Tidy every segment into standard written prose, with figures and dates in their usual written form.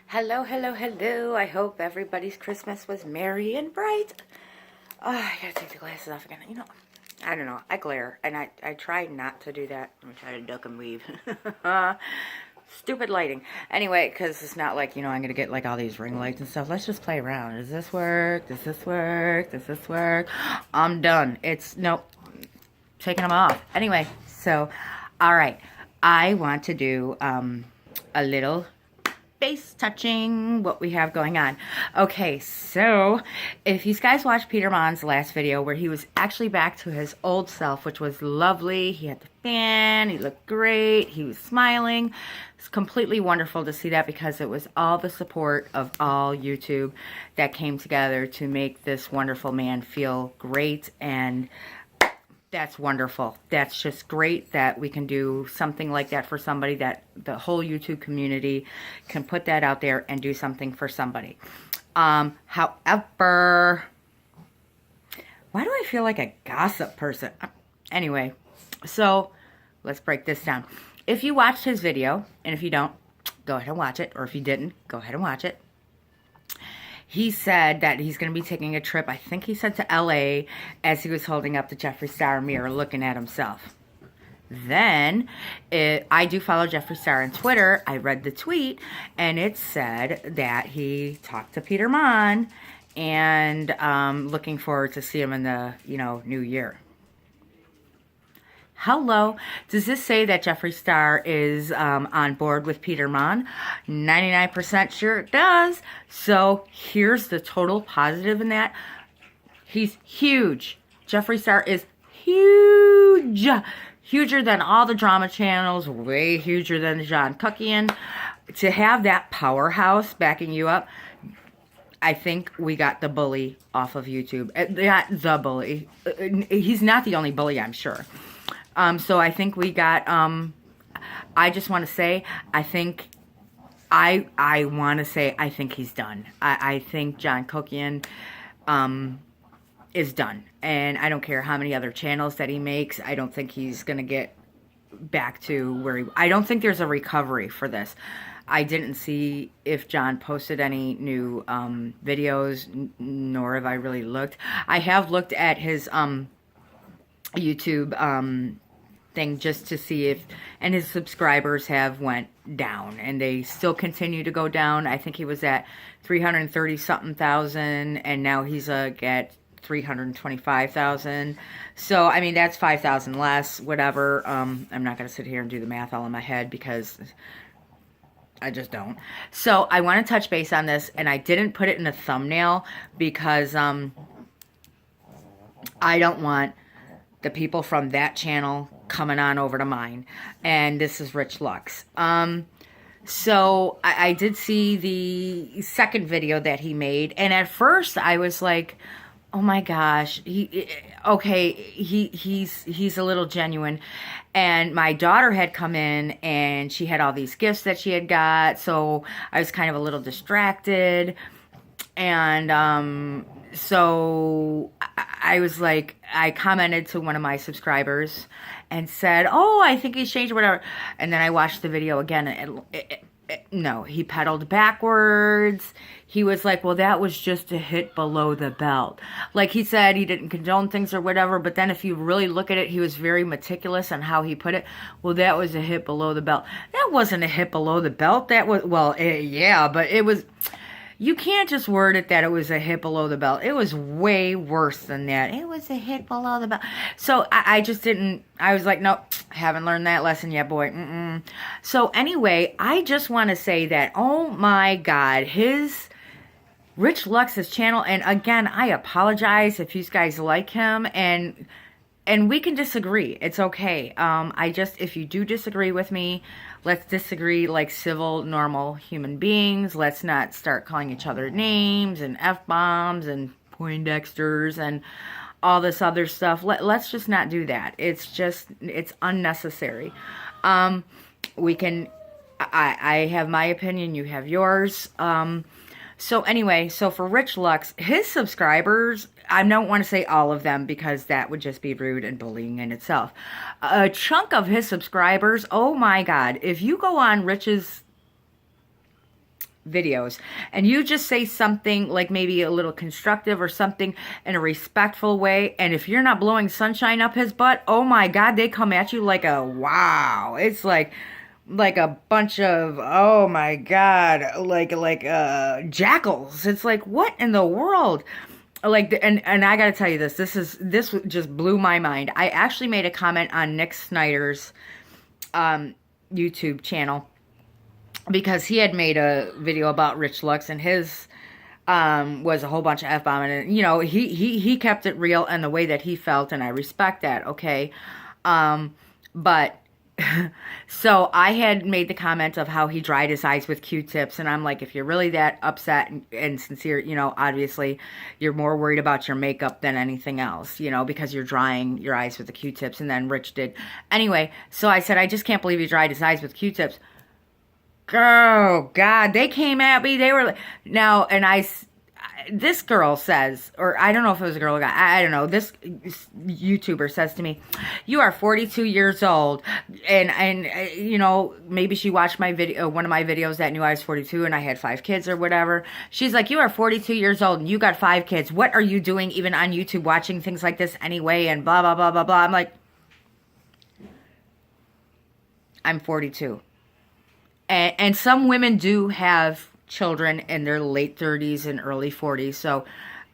Hello, hello, hello. I hope everybody's Christmas was merry and bright. Oh, I gotta take the glasses off again. I don't know. I glare, and I try not to do that. I'm trying to duck and weave. Stupid lighting. Anyway, because it's not like, I'm going to get like all these ring lights and stuff. Let's just play around. Does this work? Does this work? Does this work? I'm done. Nope. Taking them off. Anyway, so, all right. I want to do a little face touching what we have going on. Okay, so if you guys watched Peter Monn's last video where he was actually back to his old self, which was lovely. He had the fan, he looked great, he was smiling. It's completely wonderful to see that because it was all the support of all YouTube that came together to make this wonderful man feel great, and that's wonderful. That's just great that we can do something like that for somebody, that the whole YouTube community can put that out there and do something for somebody. However, why do I feel like a gossip person? Anyway, so let's break this down. If you watched his video, and if you don't, go ahead and watch it. Or if you didn't, go ahead and watch it. He said that he's going to be taking a trip, I think he said to LA, as he was holding up the Jeffree Star mirror looking at himself. Then, I do follow Jeffree Star on Twitter. I read the tweet, and it said that he talked to Peter Monn, and looking forward to see him in the, new year. Hello. Does this say that Jeffree Star is on board with Peter Monn? 99% sure it does. So here's the total positive in that. He's huge. Jeffree Star is huge. Huger than all the drama channels. Way huger than John Cookian. To have that powerhouse backing you up, I think we got the bully off of YouTube. Not the bully. He's not the only bully, I'm sure. So I think we got, I just want to say, I think he's done. I think John Cookian, is done. And I don't care how many other channels that he makes. I don't think he's going to get back to where I don't think there's a recovery for this. I didn't see if John posted any new, videos, nor have I really looked. I have looked at his, YouTube, thing just to see if, and his subscribers have went down, and they still continue to go down. I think he was at 330 something thousand, and now he's at 325,000. So I mean, that's 5,000 less, whatever. I'm not gonna sit here and do the math all in my head because I just don't. So I want to touch base on this, and I didn't put it in a thumbnail because I don't want the people from that channel coming on over to mine. And this is Rich Lux. So I did see the second video that he made, and at first I was like, oh my gosh, he's a little genuine. And my daughter had come in, and she had all these gifts that she had got, so I was kind of a little distracted. And so I was like, I commented to one of my subscribers and said, oh, I think he's changed or whatever. And then I watched the video again, and no, he pedaled backwards. He was like, well, that was just a hit below the belt. Like he said, he didn't condone things or whatever, but then if you really look at it, he was very meticulous on how he put it. Well, that was a hit below the belt. That wasn't a hit below the belt. That was, well, yeah, but it was... You can't just word it that it was a hit below the belt. It was way worse than that. It was a hit below the belt. So I just didn't, I was like, nope, haven't learned that lesson yet, boy. So anyway, I just want to say that, oh my God, Rich Lux's channel, and again, I apologize if you guys like him, and we can disagree. It's okay. If you do disagree with me, let's disagree like civil, normal human beings. Let's not start calling each other names and F-bombs and Poindexters and all this other stuff. Let's just not do that. It's unnecessary. I have my opinion, you have yours. So anyway, so for Rich Lux, his subscribers, I don't want to say all of them because that would just be rude and bullying in itself. A chunk of his subscribers, oh my God, if you go on Rich's videos, and you just say something like maybe a little constructive or something in a respectful way, and if you're not blowing sunshine up his butt, oh my God, they come at you like a wow. It's like a bunch of, oh my God, like jackals. It's like, what in the world? Like, and I gotta tell you this just blew my mind. I actually made a comment on Nick Snyder's YouTube channel, because he had made a video about Rich Lux, and his was a whole bunch of F-bombing, and, you know, he kept it real and the way that he felt, and I respect that, okay? But so I had made the comment of how he dried his eyes with Q-tips, and I'm like, if you're really that upset and sincere, you know, obviously you're more worried about your makeup than anything else, you know, because you're drying your eyes with the Q-tips. And then Rich did. Anyway, so I said, I just can't believe he dried his eyes with Q-tips. Oh, God, they came at me. They were, now, and this girl says, or I don't know if it was a girl or a guy, I don't know, this YouTuber says to me, you are 42 years old, and you know, maybe she watched my video, one of my videos that knew I was 42 and I had 5 kids or whatever. She's like, you are 42 years old and you got 5 kids. What are you doing even on YouTube watching things like this anyway, and blah, blah, blah, blah, blah. I'm like, I'm 42. And some women do have children in their late 30s and early 40s, so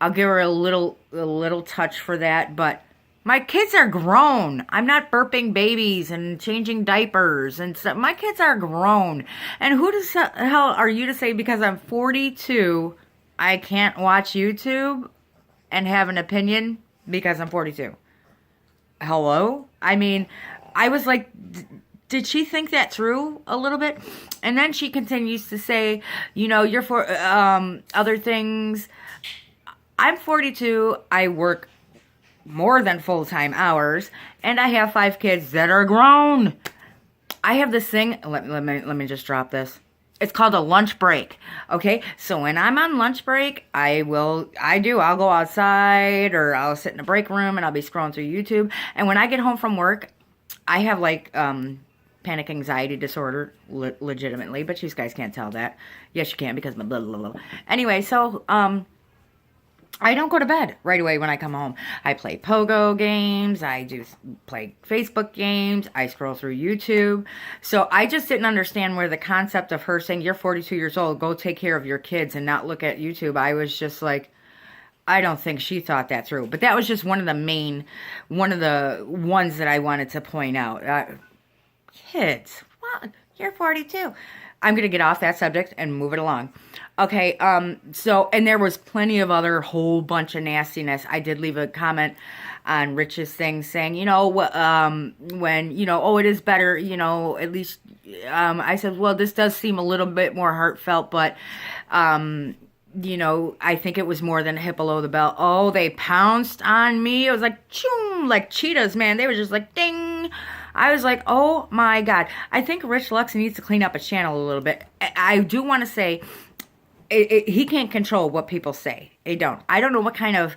I'll give her a little touch for that. But my kids are grown. I'm not burping babies and changing diapers and stuff. My kids are grown. And who the hell are you to say because I'm 42 I can't watch YouTube and have an opinion because I'm 42? Hello? I mean, I was like, did she think that through a little bit? And then she continues to say, you know, you're for other things. I'm 42. I work more than full-time hours, and I have 5 kids that are grown. I have this thing. Let me just drop this. It's called a lunch break. Okay, so when I'm on lunch break, I'll go outside, or I'll sit in a break room and I'll be scrolling through YouTube. And when I get home from work, I have like panic anxiety disorder, legitimately, but you guys can't tell that. Yes, you can, because my blah, blah, blah. Anyway, so, I don't go to bed right away when I come home. I play pogo games, I do play Facebook games, I scroll through YouTube. So I just didn't understand where the concept of her saying, you're 42 years old, go take care of your kids and not look at YouTube. I was just like, I don't think she thought that through. But that was just one of the ones that I wanted to point out. Kids, well, you're 42. I'm going to get off that subject and move it along. Okay, so, and there was plenty of other whole bunch of nastiness. I did leave a comment on Rich's thing saying, you know, when, you know, oh, it is better, you know, at least, I said, well, this does seem a little bit more heartfelt, but, you know, I think it was more than a hit below the belt. Oh, they pounced on me. It was like, choom, like cheetahs, man. They were just like, ding. I was like, oh my God. I think Rich Lux needs to clean up his channel a little bit. I do want to say, he can't control what people say. They don't. I don't know what kind of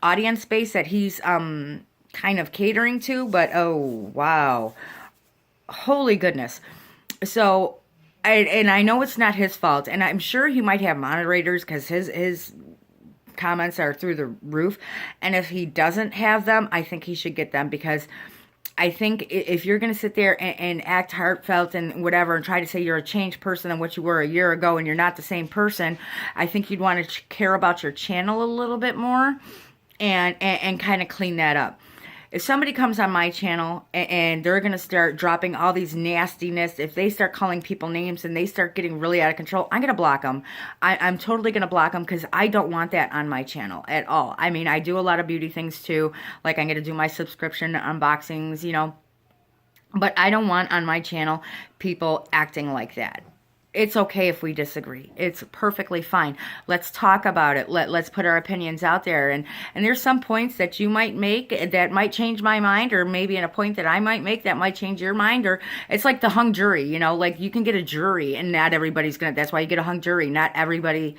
audience base that he's kind of catering to, but oh, wow. Holy goodness. So, and I know it's not his fault, and I'm sure he might have moderators because his comments are through the roof. And if he doesn't have them, I think he should get them, because I think if you're going to sit there and act heartfelt and whatever and try to say you're a changed person than what you were a year ago and you're not the same person, I think you'd want to care about your channel a little bit more and kind of clean that up. If somebody comes on my channel and they're going to start dropping all these nastiness, if they start calling people names and they start getting really out of control, I'm going to block them. I'm totally going to block them, because I don't want that on my channel at all. I mean, I do a lot of beauty things too. Like, I'm going to do my subscription unboxings, you know. But I don't want on my channel people acting like that. It's okay if we disagree. It's perfectly fine. Let's talk about it. Let's put our opinions out there. And there's some points that you might make that might change my mind, or maybe in a point that I might make that might change your mind. Or it's like the hung jury, you know, like you can get a jury and not everybody's going to, that's why you get a hung jury. Not everybody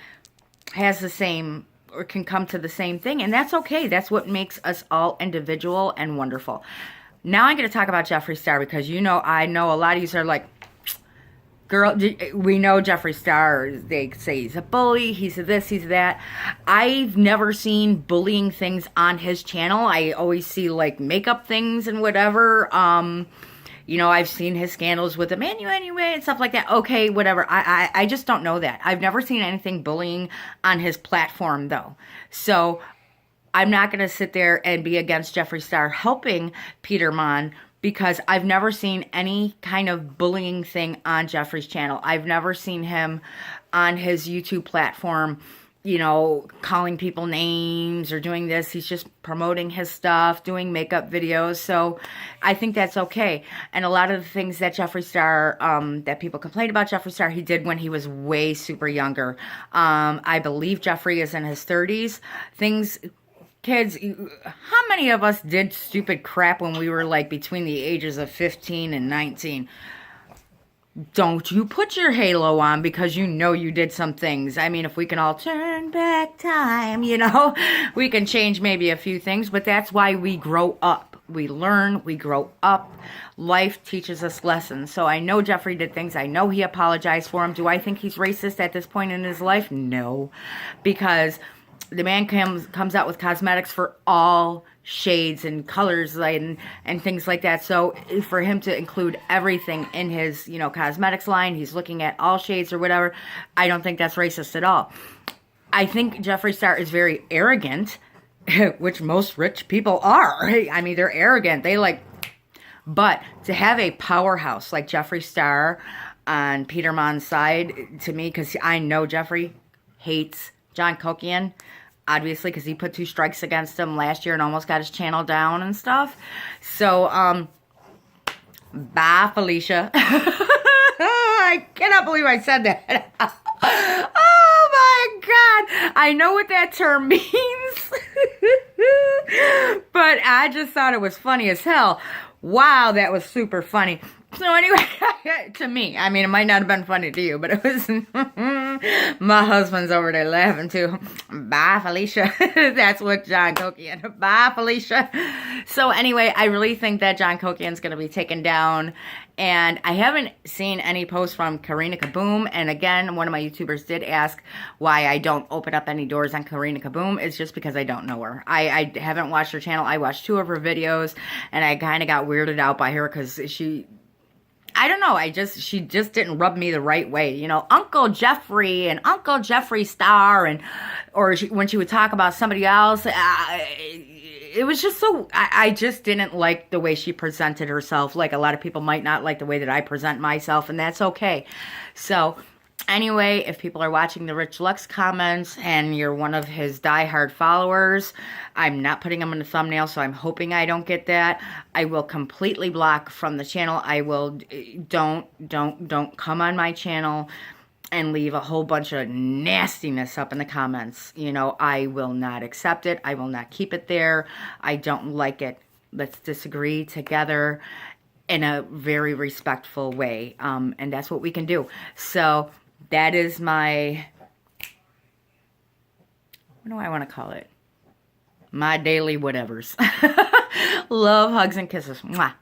has the same or can come to the same thing. And that's okay. That's what makes us all individual and wonderful. Now I'm going to talk about Jeffree Star, because, you know, I know a lot of you are like, Girl, we know Jeffree Star. They say he's a bully. He's a this. He's a that. I've never seen bullying things on his channel. I always see like makeup things and whatever. You know, I've seen his scandals with Emmanuel anyway and stuff like that. Okay, whatever. I just don't know that. I've never seen anything bullying on his platform though. So I'm not going to sit there and be against Jeffree Star helping Peter Monn, because I've never seen any kind of bullying thing on Jeffree's channel. I've never seen him on his YouTube platform, you know, calling people names or doing this. He's just promoting his stuff, doing makeup videos. So I think that's okay. And a lot of the things that Jeffree Star, that people complain about Jeffree Star, he did when he was way super younger. I believe Jeffree is in his 30s. Kids, how many of us did stupid crap when we were like between the ages of 15 and 19? Don't you put your halo on because you know you did some things. I mean, if we can all turn back time, you know, we can change maybe a few things, but that's why we grow up. We learn, we grow up. Life teaches us lessons. So I know Jeffree did things. I know he apologized for them. Do I think he's racist at this point in his life? No, because the man comes out with cosmetics for all shades and colors and things like that. So for him to include everything in his, you know, cosmetics line, he's looking at all shades or whatever. I don't think that's racist at all. I think Jeffree Star is very arrogant, which most rich people are. I mean, they're arrogant. But to have a powerhouse like Jeffree Star on Peter Monn's side, to me, because I know Jeffree hates John Cokian, obviously, because he put 2 strikes against him last year and almost got his channel down and stuff. So, bye, Felicia. I cannot believe I said that. Oh, my God. I know what that term means. But I just thought it was funny as hell. Wow, that was super funny. So anyway, to me, I mean, it might not have been funny to you, but it was, my husband's over there laughing too. Bye, Felicia. That's what John Cokian. Bye, Felicia. So anyway, I really think that John Cokian's going to be taken down. And I haven't seen any posts from Karina Kaboom. And again, one of my YouTubers did ask why I don't open up any doors on Karina Kaboom. It's just because I don't know her. I haven't watched her channel. I watched 2 of her videos, and I kind of got weirded out by her because I don't know, she just didn't rub me the right way. You know, Uncle Jeffree and Uncle Jeffree Star, when she would talk about somebody else, it was just so, I just didn't like the way she presented herself. Like a lot of people might not like the way that I present myself, and that's okay. So anyway, if people are watching the Rich Lux comments and you're one of his diehard followers, I'm not putting him in the thumbnail, so I'm hoping I don't get that. I will completely block from the channel. I will, don't come on my channel and leave a whole bunch of nastiness up in the comments. You know, I will not accept it. I will not keep it there. I don't like it. Let's disagree together in a very respectful way. And that's what we can do. So that is my, what do I want to call it? My daily whatevers. Love, hugs, and kisses. Mwah.